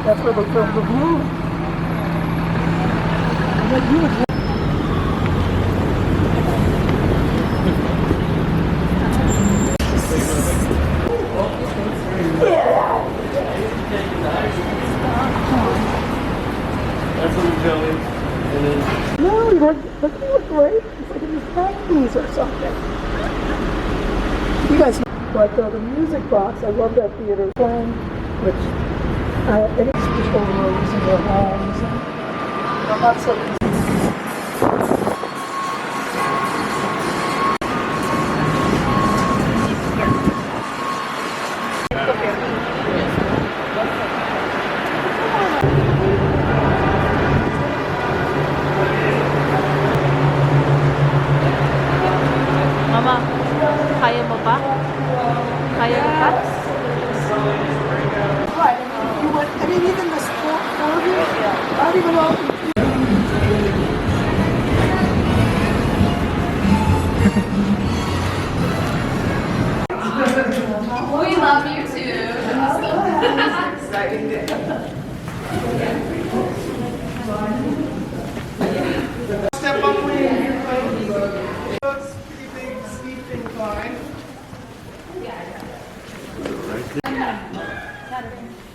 That's where they filmed the view. That's what we're going. No, you look great. It's like in the 90s or something. You guys know, but the music box, I love that theater playing, which any people were using their homes. And lots of Mama, kaya mo ba? Kaya mo ba? right. You went, I mean, even the sport, I don't even know. We love you too. Step up way in here, folks. Pretty big, steep incline.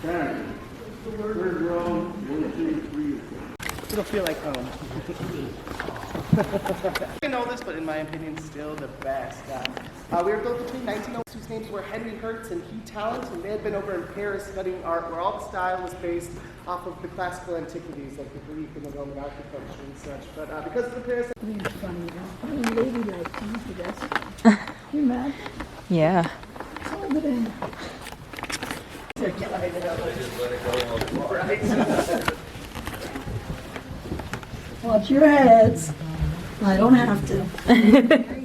Third row, 1, 2, 3. It'll feel like home. I know this, but in my opinion, still the best. We were built between 1902, whose names were Henry Hertz and Hugh Talent, and they had been over in Paris studying art, where all the style was based off of the classical antiquities, like the Greek and the Roman architecture and such. But because of the Paris... It's funny, I mean, ladylike things, I guess. Can you imagine? Yeah. Hold it in. Watch your heads. I don't have to. Okay.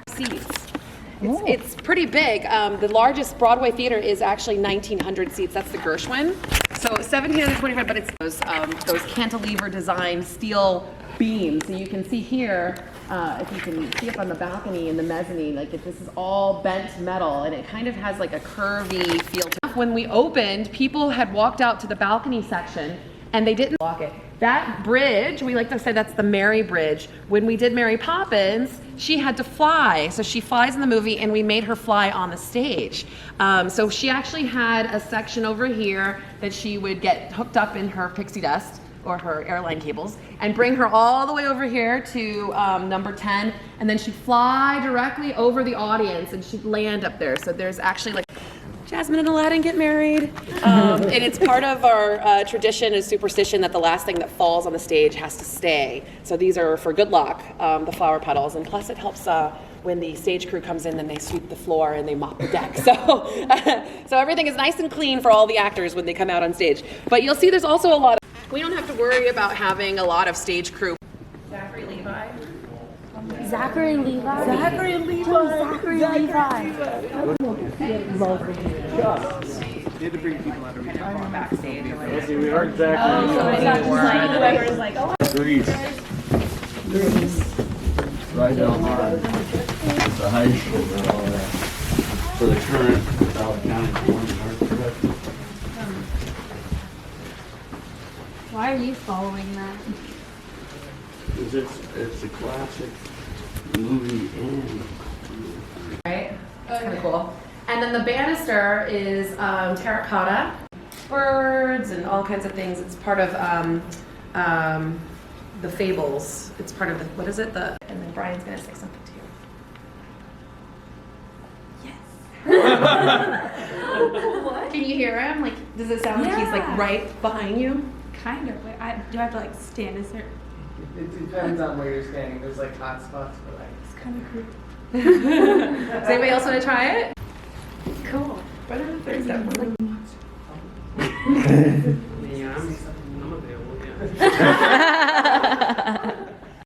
Seats. It's pretty big. The largest Broadway theater is actually 1,900 seats. That's the Gershwin. So 1,725, but it's those cantilever designed steel beams. So you can see here, if you can see up on the balcony in the mezzanine, like this is all bent metal, and it kind of has like a curvy feel to it. When we opened, people had walked out to the balcony section and they didn't walk it. That bridge, we like to say that's the Mary Bridge. When we did Mary Poppins, she had to fly. So she flies in the movie and we made her fly on the stage. So she actually had a section over here that she would get hooked up in her pixie dust or her airline cables and bring her all the way over here to number 10. And then she'd fly directly over the audience and she'd land up there. So there's actually like Jasmine and Aladdin get married. And it's part of our tradition and superstition that the last thing that falls on the stage has to stay. So these are for good luck, the flower petals. And plus it helps when the stage crew comes in, then they sweep the floor and they mop the deck. So, so everything is nice and clean for all the actors when they come out on stage. But you'll see there's also a lot of, we don't have to worry about having a lot of stage crew. Zachary Levi. Zachary Levi. Zachary Levi. Zachary Levi. You had to bring people out of retirement Backstage. We are exactly. Greece. Right down hard. The high school and all that. For the current South County Art Director. Why are you following that? Because it's a classic movie and Right? That's kind of cool. And then the banister is terracotta, birds and all kinds of things. It's part of the fables. It's part of the, what is it? And then Brian's gonna say something to you. Yes. What? Can you hear him? Like, does it sound like he's like right behind you? Kind of. Wait, do I have to like stand a certain? It depends on where you're standing. There's like hot spots for like. It's kind of creepy. Does anybody else want to try it? Cool. But I don't know if there's that one. Yeah, I'm available. Yeah.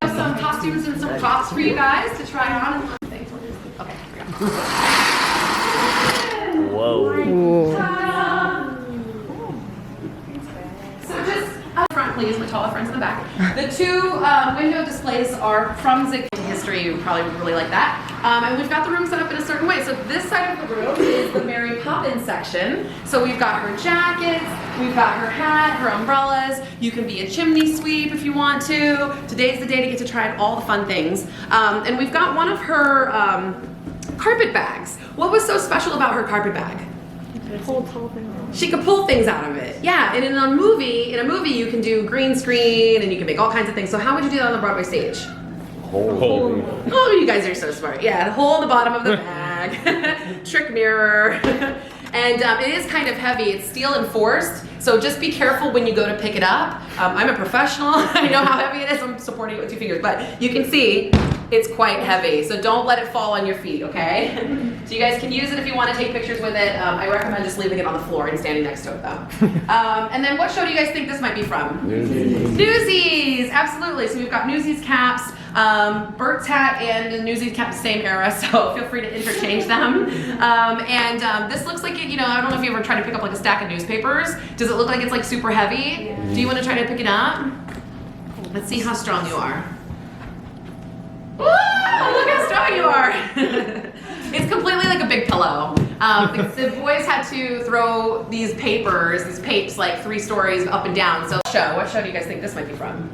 Some costumes and some props for you guys to try on. Okay, here we go. Whoa. So just up front, please, with taller friends in the back. The two window displays are from Zig history. You probably would really like that. And we've got the room set up in a certain way. So this side of the room is the Mary Poppins section. So we've got her jackets, we've got her hat, her umbrellas. You can be a chimney sweep if you want to. Today's the day to get to try all the fun things. And we've got one of her carpet bags. What was so special about her carpet bag? She could pull things out of it. Yeah, and in a movie you can do green screen and you can make all kinds of things. So how would you do that on the Broadway stage? Hole. Oh, you guys are so smart. Yeah, the hole in the bottom of the bag, trick mirror. And it is kind of heavy. It's steel enforced, so just be careful when you go to pick it up. I'm a professional. I know how heavy it is. I'm supporting it with 2 fingers, but you can see it's quite heavy. So don't let it fall on your feet, okay? So you guys can use it if you want to take pictures with it. I recommend just leaving it on the floor and standing next to it, though. And then what show do you guys think this might be from? Newsies. Newsies, absolutely. So we've got Newsies caps. Bert's hat and the Newsies cap, the same era, so feel free to interchange them. This looks like it, you know, I don't know if you ever tried to pick up like a stack of newspapers. Does it look like it's like super heavy? Yeah. Do you want to try to pick it up? Let's see how strong you are. Woo! Look how strong you are. It's completely like a big pillow. The boys had to throw these papers, these papes, like 3 stories up and down. So what show do you guys think this might be from?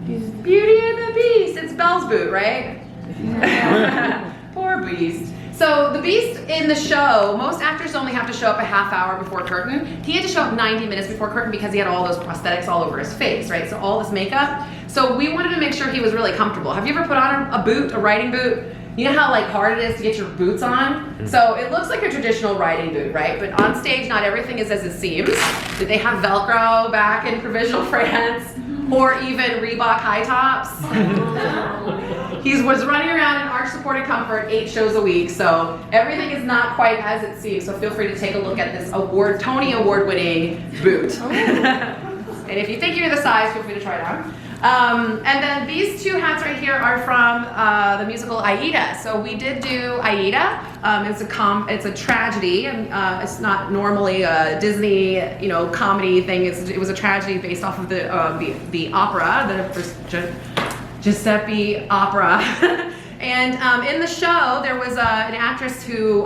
Beauty and the Beast. It's Belle's boot, right? Yeah. Poor Beast. So the Beast in the show, most actors only have to show up a half hour before curtain. He had to show up 90 minutes before curtain because he had all those prosthetics all over his face, right? So all this makeup. So we wanted to make sure he was really comfortable. Have you ever put on a boot, a riding boot? You know how like hard it is to get your boots on? So it looks like a traditional riding boot, right? But on stage, not everything is as it seems. Did they have Velcro back in provisional France? Or even Reebok high tops? He was running around in arch supported comfort 8 shows a week, so everything is not quite as it seems. So feel free to take a look at this Tony Award winning boot. And if you think you're the size, feel free to try it on. And then these 2 hats right here are from the musical Aida. So we did do Aida. It's a tragedy, and it's not normally a Disney, comedy thing. It was a tragedy based off of the opera, the Giuseppe opera. And in the show, there was an actress who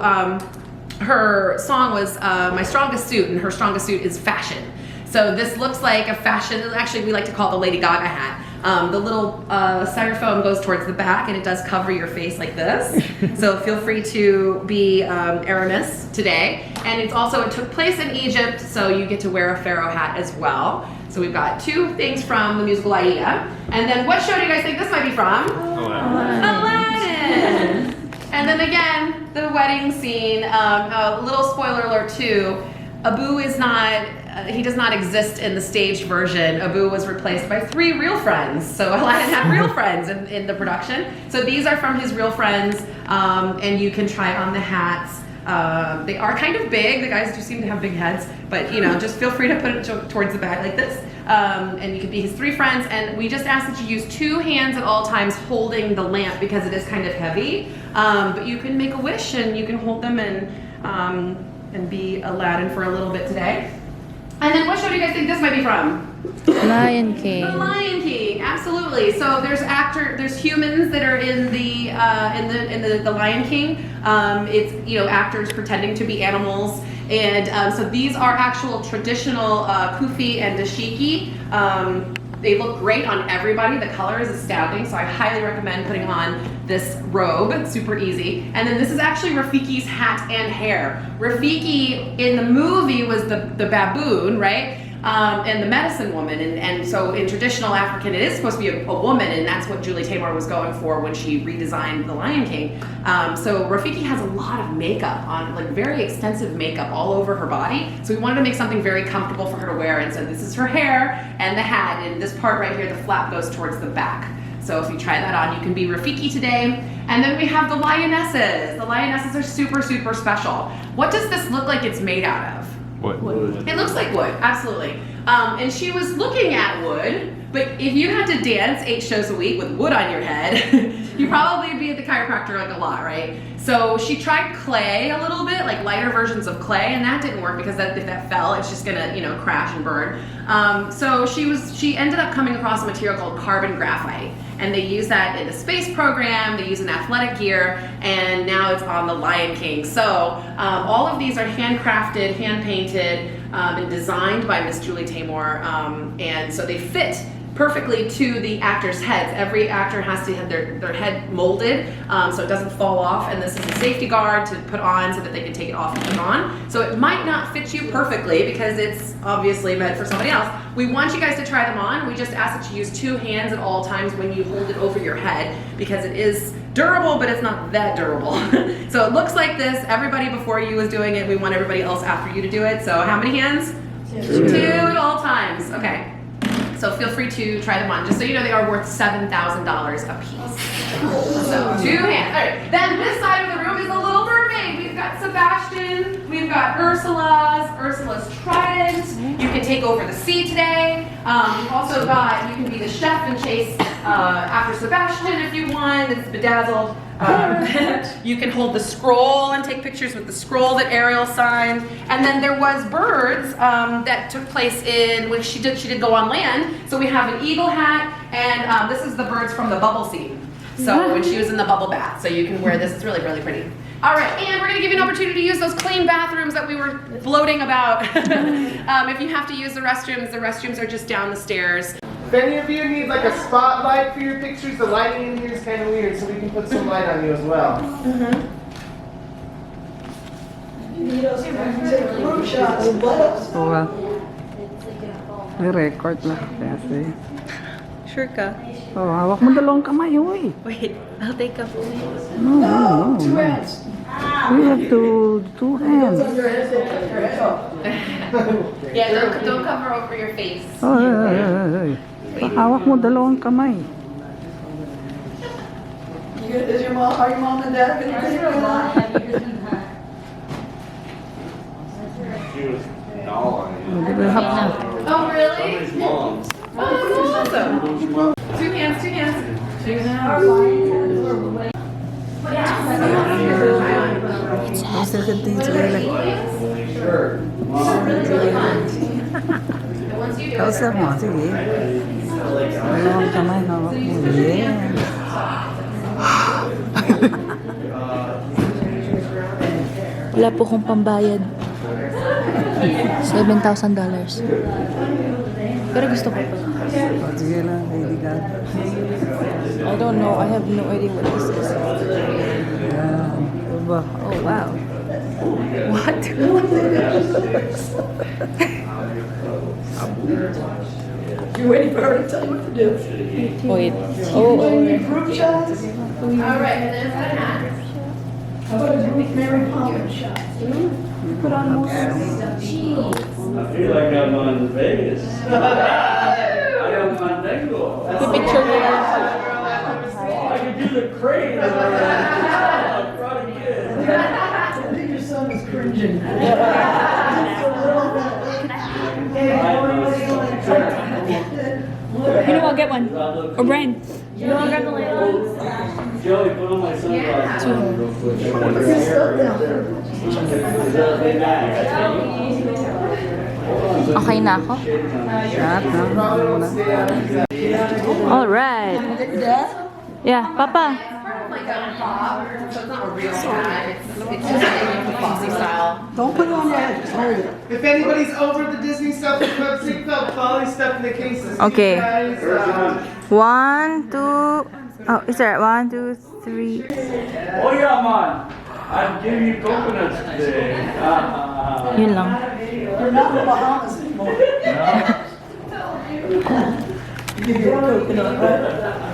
her song was "My Strongest Suit," and her strongest suit is fashion. So this looks like a fashion, actually we like to call it the Lady Gaga hat. The little styrofoam goes towards the back and it does cover your face like this. So feel free to be Aramis today. And it took place in Egypt, so you get to wear a pharaoh hat as well. So we've got 2 things from the musical Aida. And then what show do you guys think this might be from? Aladdin. And then again, the wedding scene, a little spoiler alert too, Abu is not, he does not exist in the staged version. Abu was replaced by 3 real friends. So Aladdin had real friends in the production. So these are from his real friends, and you can try on the hats. They are kind of big. The guys do seem to have big heads, but just feel free to put it towards the back like this. And you could be his 3 friends. And we just ask that you use 2 hands at all times holding the lamp because it is kind of heavy. But you can make a wish and you can hold them and be Aladdin for a little bit today. And then what show do you guys think this might be from? Lion King. The Lion King, absolutely. So there's humans that are in the Lion King. It's actors pretending to be animals, and so these are actual traditional kufi and dashiki. They look great on everybody. The color is astounding, so I highly recommend putting on this robe. It's super easy. And then this is actually Rafiki's hat and hair. Rafiki in the movie was the baboon, right? And the medicine woman. And so in traditional African, it is supposed to be a woman, and that's what Julie Taymor was going for when she redesigned The Lion King. So Rafiki has a lot of makeup on, like very extensive makeup all over her body. So we wanted to make something very comfortable for her to wear. And so this is her hair and the hat. And this part right here, the flap goes towards the back. So if you try that on, you can be Rafiki today. And then we have the lionesses. The lionesses are super, super special. What does this look like it's made out of? Wood. It looks like wood, absolutely. And she was looking at wood, but if you had to dance 8 shows a week with wood on your head, you probably would be at the chiropractor like a lot, right? So she tried clay a little bit, like lighter versions of clay, and that didn't work because if that fell, it's just gonna, crash and burn. So she ended up coming across a material called carbon graphite, and they use that in a space program, they use it in athletic gear, and now it's on the Lion King. So all of these are handcrafted, hand-painted, and designed by Miss Julie Taymor, and so they fit perfectly to the actors' heads. Every actor has to have their head molded so it doesn't fall off, and this is a safety guard to put on so that they can take it off and put it on. So it might not fit you perfectly because it's obviously meant for somebody else. We want you guys to try them on. We just ask that you use 2 hands at all times when you hold it over your head because it is durable, but it's not that durable. So it looks like this. Everybody before you was doing it. We want everybody else after you to do it. So how many hands? 2 at all times. Okay. So feel free to try them on. Just so you know, they are worth $7,000 a piece. So 2 hands. All right. Then this side of the room is a Little Mermaid. We've got Sebastian. We've got Ursula's trident. You can take over the sea today. We've also got, you can be the chef and chase after Sebastian if you want. It's bedazzled. You can hold the scroll and take pictures with the scroll that Ariel signed. And then there was birds that took place when she did go on land. So we have an eagle hat, and this is the birds from the bubble scene. So when she was in the bubble bath, so you can wear this. It's really, really pretty. All right, and we're gonna give you an opportunity to use those clean bathrooms that we were bloating about. If you have to use the restrooms are just down the stairs. If any of you need like a spotlight for your pictures, the lighting in here is kind of weird, so we can put some light on you as well. You need us to take group shots and let us. Oo. May record na kasi. Sure ka? Oh, hawak mo 2 kamay, uy. Wait, I'll take a photo. No, 2 hands. We have to 2 hands. Your head up. Yeah, don't cover over your face. Oh, ay. Hawak mo 2 kamay. Are your mom and dad going to take you? She was gnawing. Di ba hap? Oh, really? Somebody's mom's. Oh, that's awesome. 2 hands, 2 hands. 2 hands. Basta ka dito lang. Kausap mo, sige. 2 kamay, hawak mo. Yeah. Wala po kong pambayad. $7,000. Pero gusto ko pa. Oh, sige lang, Lady Gaga. I don't know. I have no idea what this is. Yan. Diba? Oh, wow. What? You're waiting for her to tell you what to do. Wait. Oh, Group shots? All right, and then that hat. How about a group Mary Poppins shot? Put on more. I feel like I'm on Vegas. I am on Negro. the picture here. I can do the crane. I'm proud of kids. I think your son is cringing. You know, I'll get one. Or Brian. You know, I'll grab the light. Joey, put on my sunglasses on real quick. Okay na ako? Lahat, no? Alright. Yeah, Papa. Like a bob, so it's not a real hat. It's just like a bossy style. Don't put it on your head, just hold it. If anybody's over the Disney stuff, the Club Seatbelt, Polly stuff in the cases. Okay. You guys, 1, 2. Oh, is there 1, 2, 3? Oh yeah, man. I'm giving you coconuts today. Yun lang. You're not in the Bahamas anymore. You give you a coconut, right?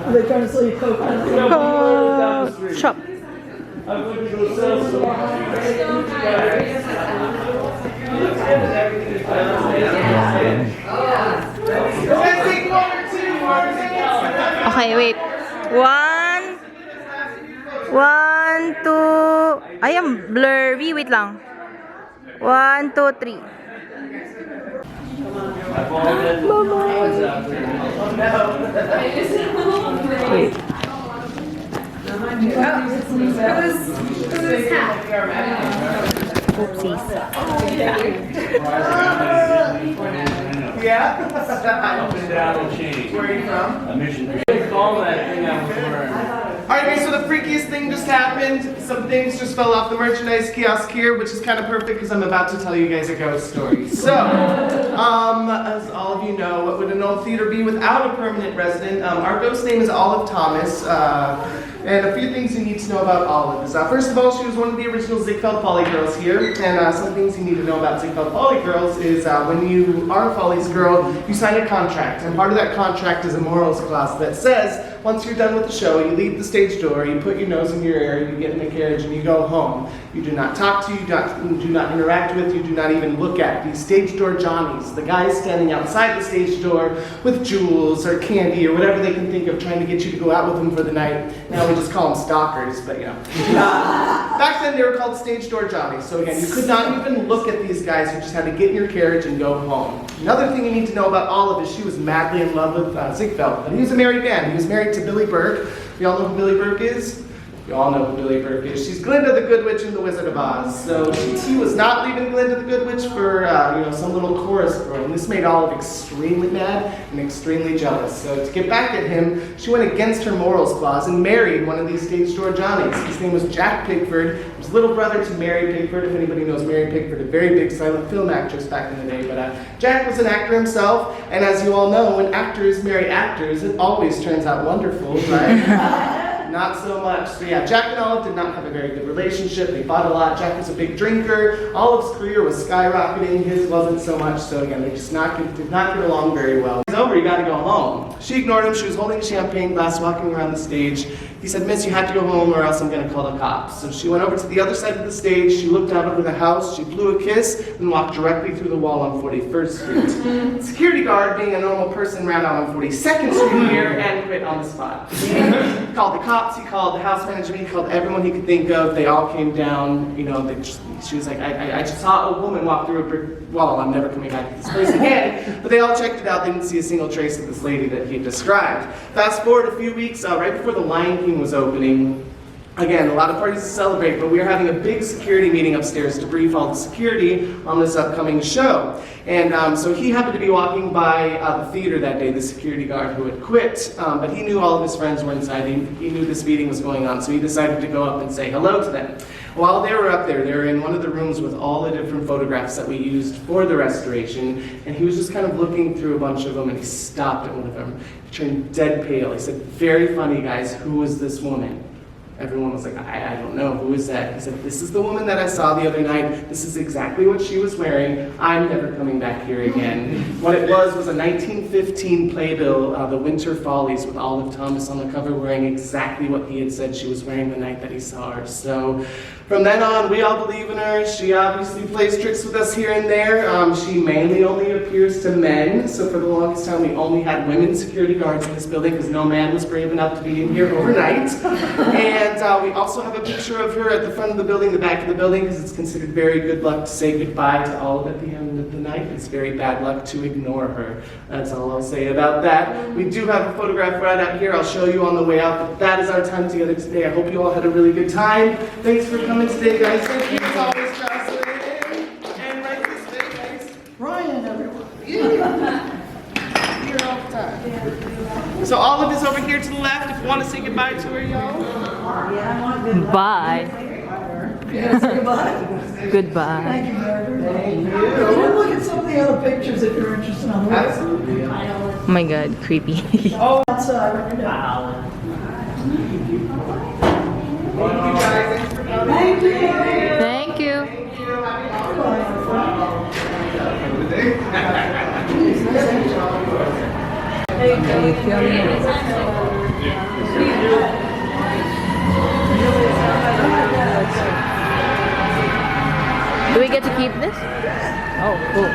Are they trying to sell you coconut? Oh, chop. I'm going to go sell some. Let's take 1 or 2 more minutes. Okay, wait. 1, 2. I am blurry. Wait lang. 1, 2, 3. I've all been. What's up? Wait. Yeah? Up and down the chain. Where are you from? A mission. Call that thing I was wearing. Alright, so the freakiest thing just happened. Some things just fell off the merchandise kiosk here, which is kind of perfect because I'm about to tell you guys a ghost story. So, as all of you know, what would an old theater be without a permanent resident? Our ghost name is Olive Thomas. And a few things you need to know about Olive is, first of all, she was one of the original Ziegfeld Folly girls here. And some things you need to know about Ziegfeld Folly girls is when you are a Follies girl, you sign a contract. And part of that contract is a morals clause that says, once you're done with the show, you leave the stage door, you put your nose in your ear, you get in a carriage, and you go home. You do not talk to, you do not interact with, you do not even look at these stage door Johnnies, the guys standing outside the stage door with jewels or candy or whatever they can think of trying to get you to go out with them for the night. Now we just call them stalkers, but you know. Back then they were called stage door Johnnies. So again, you could not even look at these guys, you just had to get in your carriage and go home. Another thing you need to know about Olive is she was madly in love with Ziegfeld, but he was a married man. He was married to Billy Burke. We all know who Billy Burke is? You all know who Billy Burke is. She's Glinda the Good Witch in The Wizard of Oz. So he was not leaving Glinda the Good Witch for some little chorus girl. And this made Olive extremely mad and extremely jealous. So to get back at him, she went against her morals clause and married one of these stage door Johnnies. His name was Jack Pigford. He was little brother to Mary Pigford. If anybody knows Mary Pigford, a very big silent film actress back in the day. But Jack was an actor himself. And as you all know, when actors marry actors, it always turns out wonderful, right? Not so much. So yeah, Jack and Olive did not have a very good relationship. They fought a lot. Jack was a big drinker. Olive's career was skyrocketing. His wasn't so much. So again, they just did not get along very well. It's over. You got to go home. She ignored him. She was holding a champagne glass, walking around the stage. He said, "Miss, you have to go home or else I'm going to call the cops." So she went over to the other side of the stage. She looked out over the house. She blew a kiss and walked directly through the wall on 41st Street. Security guard, being a normal person, ran out on 42nd Street here and quit on the spot. He called the cops. He called the house manager. He called everyone he could think of. They all came down. You know, she was like, I just saw a woman walk through a brick wall. I'm never coming back to this place again. But they all checked it out. They didn't see a single trace of this lady that he described. Fast forward a few weeks, right before the Lion King was opening. Again, a lot of parties to celebrate, but we were having a big security meeting upstairs to brief all the security on this upcoming show. And so he happened to be walking by the theater that day, the security guard who had quit, but he knew all of his friends were inside. He knew this meeting was going on, so he decided to go up and say hello to them. While they were up there, they were in one of the rooms with all the different photographs that we used for the restoration, and he was just kind of looking through a bunch of them, and he stopped at one of them. He turned dead pale. He said, "Very funny, guys. Who was this woman?" Everyone was like, I don't know, who is that? He said, "This is the woman that I saw the other night. This is exactly what she was wearing. I'm never coming back here again." What it was a 1915 playbill, The Winter Follies, with Olive Thomas on the cover wearing exactly what he had said she was wearing the night that he saw her. So from then on, we all believe in her. She obviously plays tricks with us here and there. She mainly only appears to men. So for the longest time, we only had women security guards in this building because no man was brave enough to be in here overnight. And we also have a picture of her at the front of the building, the back of the building, because it's considered very good luck to say goodbye to Olive at the end of the night. It's very bad luck to ignore her. That's all I'll say about that. We do have a photograph right out here. I'll show you on the way out, but that is our time together today. I hope you all had a really good time. Thanks for coming today, guys. Thank you as always, Jocelyn. And right this way, guys. Ryan, everyone. Yeah. Here all the time. So Olive is over here to the left. If you want to say goodbye to her, y'all. Bye. Yes, goodbye. Goodbye. Thank you, Murder. Thank you. Go look at some of the other pictures if you're interested on the website. Absolutely. Oh my god, creepy. Oh, outside, right now. Thank you, guys. Thanks for coming. Thank you. Thank you. Thank you. Happy Do we get to keep this? Oh, cool.